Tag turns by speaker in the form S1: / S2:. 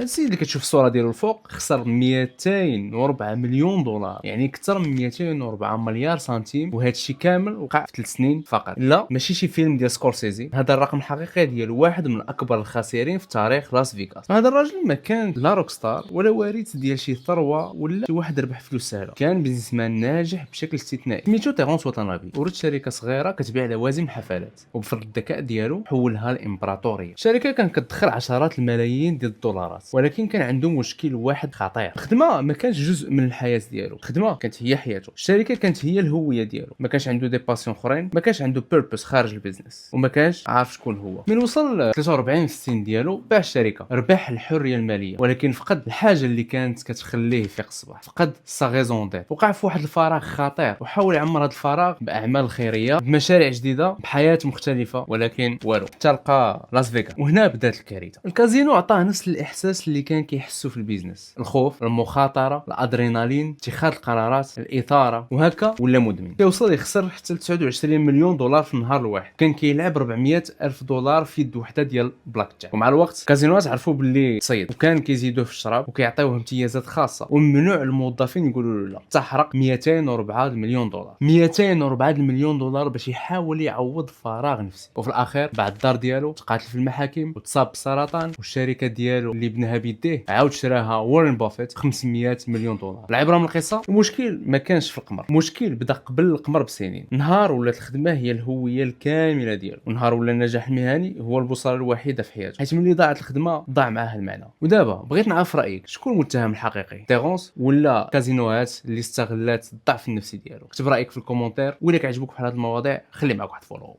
S1: السيد اللي كتشوف الصورة ديالو الفوق خسر 204 مليون دولار، يعني أكثر من 204 مليار سنتيم، وهذا الشيء كامل وقع في 3 سنين فقط. لا ماشي شي فيلم ديال سكورسيزي، هذا الرقم الحقيقي ديال واحد من أكبر الخاسرين في تاريخ لاس فيغاس. هذا الراجل ما كان لا روك ستار ولا وارث ديال شي ثروة ولا شي واحد ربح فلوس سهلة، كان بيزنسمان ناجح بشكل استثنائي. سميتو تيرونس وطنابي، ورث شركة صغيرة كتبيع لوازم الحفلات، وبفضل الذكاء ديالو حولها لإمبراطورية. الشركة كانت كتدخل عشرات الملايين ديال الدولارات، ولكن كان عنده مشكل واحد خطير. الخدمه ما كانش جزء من الحياه ديالو، الخدمه كانت هي حياته. الشركه كانت هي الهويه ديالو، ما كانش عنده دي باسيون اخرين، ما كانش عنده بيربس خارج البيزنس، وما كانش عارف شكون هو. من وصل 43 في السن ديالو باع الشركه، ربح الحريه الماليه، ولكن فقد الحاجه اللي كانت كتخليه يفيق الصباح، فقد سا غيزون ديت. وقع في واحد الفراغ خطير، وحاول يعمر هذا الفراغ باعمال خيريه، بمشاريع جديده، بحياه مختلفه، ولكن والو. تلقى لاس فيغاس، وهنا بدات الكارثه. الكازينو عطاه نفس الاحساس اللي كان كيحسوا في البيزنس: الخوف، المخاطره، الادرينالين، اتخاذ القرارات، الاثاره، وهكا ولا مدمن. كيوصل يخسر حتى ل 29 مليون دولار في النهار الواحد. كان كيلعب 400 الف دولار في يد وحده ديال بلاك جاك. ومع الوقت كازينوات عرفوا باللي تصيد، وكان كيزيدوه في الشراب وكيعطيوه امتيازات خاصه، وممنوع الموظفين يقولوا له لا. تحرق 204 مليون دولار، 204 مليون دولار باش يحاول يعوض فراغ نفسي. وفي الاخير بعد الدار ديالو تقاتل في المحاكم وتصاب بالسرطان، والشركه ديالو اللي بناها بيديه عاود شراها وارن بافيت ب 500 مليون دولار. العبره من القصه: المشكل ما كانش في القمر، المشكل بدا قبل القمر بسنين. نهار ولات الخدمه هي الهويه الكامله ديالو، ونهار ولا النجاح المهني هو البوصله الوحيده في حياته، حيت ملي ضاعت الخدمه ضاع معاها المعنى. ودابا بغيت نعرف رايك، شكون المتهم الحقيقي، تيرونس ولا كازينوات اللي استغلات الضعف النفسي ديالو؟ كتب رايك في الكومونتير، وإلا كعجبوك بحال هاد المواضيع خلي معاك واحد فولو.